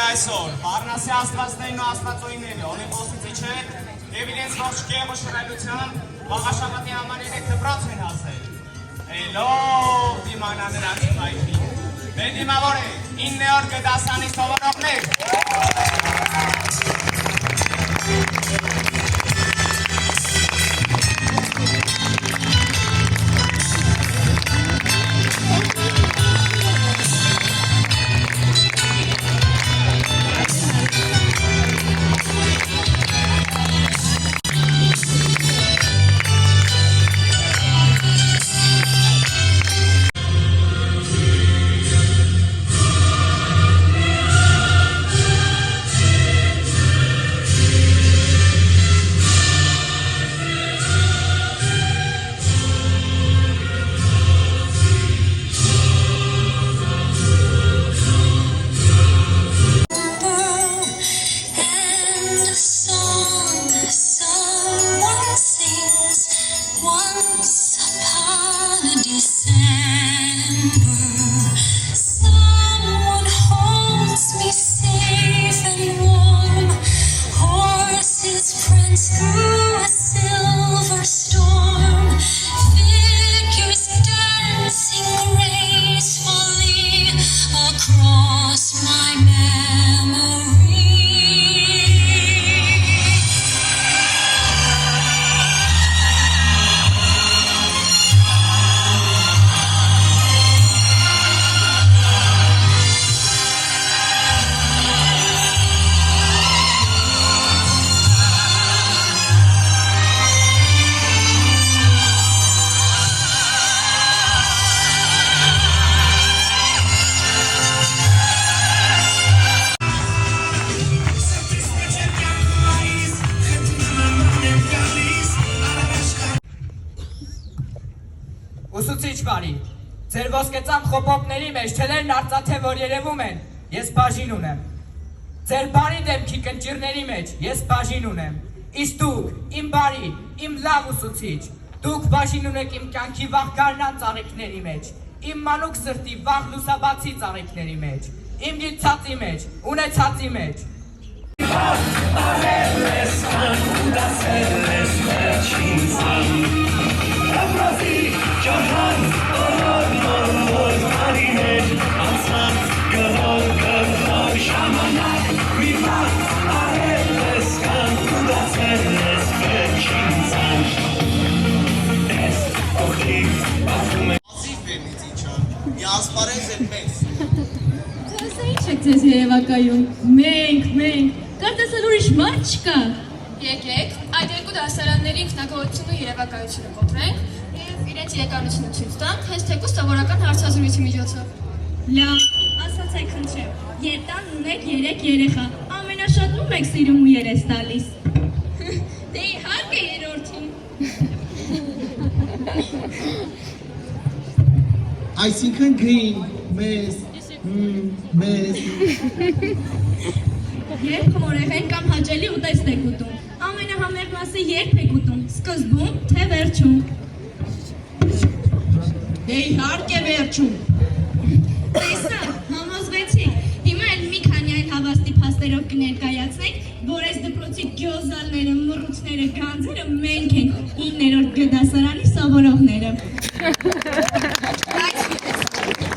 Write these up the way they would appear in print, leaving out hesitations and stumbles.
այսօր Պարնասի աստվածներն ու աստվածօրինները Օլիմպոսից իջել և իրենց ողջ կեղը շռայլությամբ Վաղաշաբաթի համար 3 դպրոց են հասել։ Էլով դիմանա նրանց պայքին։ Մեր դիմավոր է 9-րդ գդասանի սովորողներ։ Ուսուցիչ բարի, ձեր ոսկեծան խոպոպների մեջ թելերն արծաթե որ երևում են, ես բաժին ունեմ։ Ձեր բարի դեմքի կնճիրների մեջ ես բաժին ունեմ։ Իսկ դուք, իմ բարի, իմ լավ ուսուցիչ, դուք բաժին ունեք իմ կյանքի վաղ գարնան ծառիկների մեջ, իմ մանուկ սրտի վաղ լուսաբացի ծառիկների մեջ, իմ գիտացի մեջ, ունեցածի մեջ։ Ասպարեզ է մեզ։ Ձեզ է ինչ եք ձեզ երևակայում, մենք, կարծես էլ ուրիշ մարդ չկա։ Եկեք, այդ երկու դասարանների ինքնագոհությունն ու երևակայությունը կոտրենք և իրենց իրականությունը ցույց տանք, հենց թեկուզ սովորական հարցազրույցի միջոցով։ Լավ, ասացեք խնդրեմ, երտան ունեք 3 երեխա, ամենաշատն ում եք սիրում ու երես տալիս։ Դե իհարկե երրորդին։ Այսինքն գրին, մեզ։ Երբ խմորեղեն կամ հաճելի ուտեստ եք ուտում, ամենահամեղ մասը երբ եք ուտում, սկզբում թե վերջում։ Դե իհարկե վերջում։ Տեսա, համոզվեցիք, հիմա էլ մի քանի այլ հավաստի փաստերով կներկայացնենք, որ այս դպրոցի գյոզալները, մռուցները, գանձերը մենք ենք 9-րդ գդասարանի սովորողները։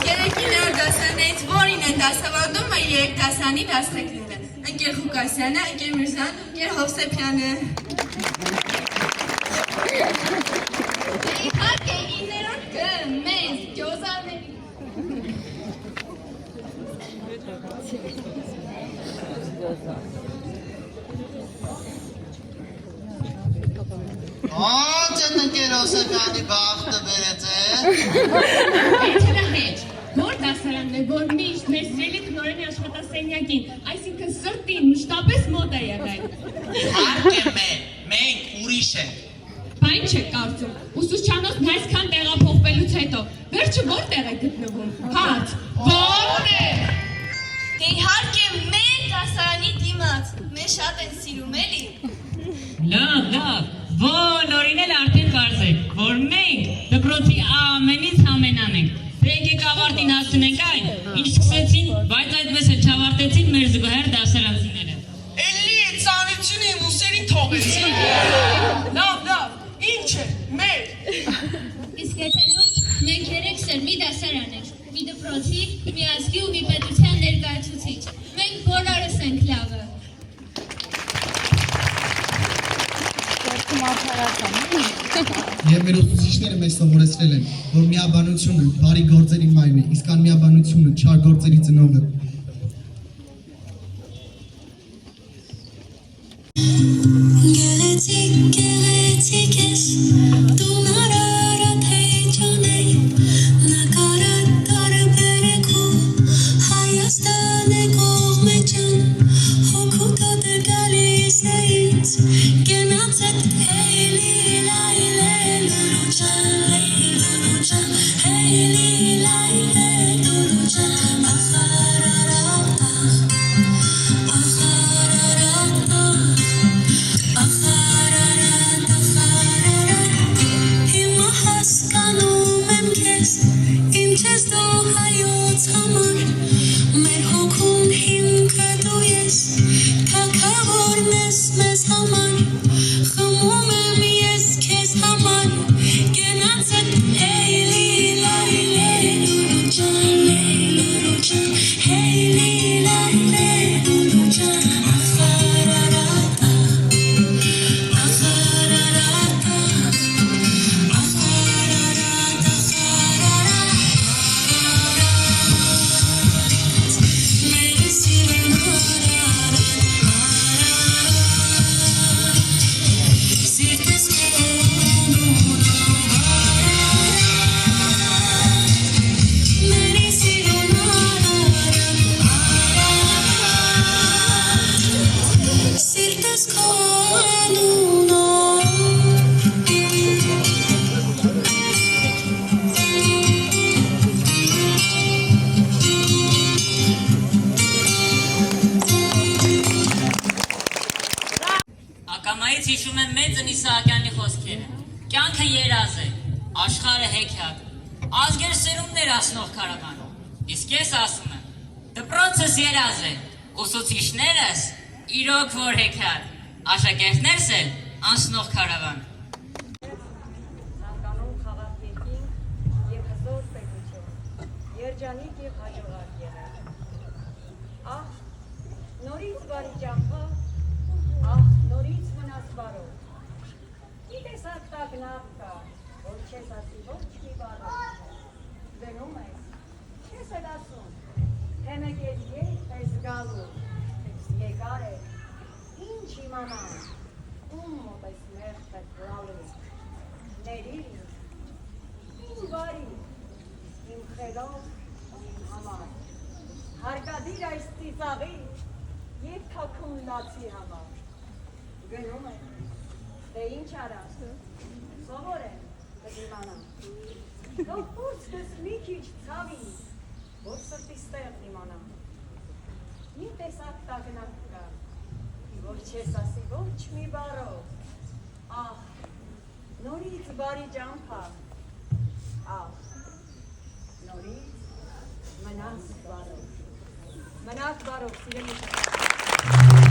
Երեքիներ դասարաններից որին են դասավանդում է երեքդասանի դասակները։ Ընկեր Ղուկասյանը, ընկեր Միրզան, ընկեր Հովսեփյանը։ Իհարկե 9-րդ Գ, մեզ, գյոզալների։ Ոնց է ընկեր Հովսեփյանի բախտը բերեց է։ Եթերը հեչ, որ դասարանն է, որ միշտ մեր սիրելի տնօրենի աշխատասենյակին, այսինքն սրտին մշտապես մոտ է եղել։ Իհարկե մենք ուրիշ ենք։ Բայն չեք կարծում, ուսուցչանոցն այսքան տեղափոխվելուց հետո, վերջը որտեղ է գտնվում, հաց, ո՞րն է։ Դե իհարկե մեր դասարանի դիմաց, մեզ շատ են սիրում էլի։ Լավ, բոլորին էլ արդեն պարզ է, որ մենք դպրոցի ամենից ամենան ենք։ Եկեք ավարտին հասցնենք այն, ինչ սկսեցին, բայց այդպես էլ չավարտենք ավարտեցին մեր զուգահեռ դասարանցիները։ Էլի է ծանրությունը իմ ուսերին թողեցի։ Լավ, ինչ է, մեր։ Իսկ եթե ոչ, մենք երեքս էլ մի դասարան ենք, մի դպրոցի, մի ազգի ու մի պետության ներկայացուցիչ։ Մենք բոլորս ենք լավը։ Եվ մեր ուսուցիչները մեզ սովորեցրել են, որ միաբանությունը բարի գործերի մայրն է, իսկ անմիաբանությունը չար գործերի ծնողը։ Գեղեցիկ ես, դու նարարատ հեջանեի, նկարատ տարբերեք ու Հայաստան է կողմե ջան, հոգուտոտ է գալիս է ինձ, գնաց էդ հեյլի լայլե լուրու ջան, հեյլի լայլե լուրու ջան, ախարարատ Հիմա հասկանում եմ քեզ, ինչ ես դու հայոց համար, մեր հոգում հիմքը դու ես, թագավորն ես մեզ համար, խմում եմ ես քեզ համար, գնաց էդ հեյլի լայլե լուրու ջան, հեյլի լայլե լուրու ջան, Ակամայից հիշում եմ մեծն Իսահակյանի խոսքերը։ Կյանքը երազ է, աշխարհը հեքիաթ, ազգեր սերունդներ ասնող քարավան։ Իսկ ես ասում եմ, դպրոցս երազ է, ուսուցիչներս իրոք որ հեքիաթ, աշակերտներս էլ անցնող քարավան։ Ցանկանում խաղաղ երկինք եւ հզոր պետություն, երջանիկ եւ հաջողակ եղեք։ Ահ, նորից բարի ճամփա, ահ, նորից մնաս բարով։ Մի տեսակ տագնապ կա, որ չես ասի ոչ մի բառով։ Գնում ես, չես էլ ասում, թե մեկ էլ երբ ես գալու, եկար է, ինչ իմանամ, ում մոտ ես մեղքը գալու, ներիր ինձ բարի, իմ խելով ու իմ համար, հարկադիր այս ծիծաղի և թաքուն լացի համար, գնում եմ, դե ինչ արած, սովոր եմ կդիմանամ, թող փորձքս մի քիչ ցավի, որ սրտիս տեղն իմանամ, մի տեսակ տագնապ կա, որ չես ասի ոչ մի բառով, ահ, նորից բարի ճամփա, ահ, նորից մնաս բարով, սիրելի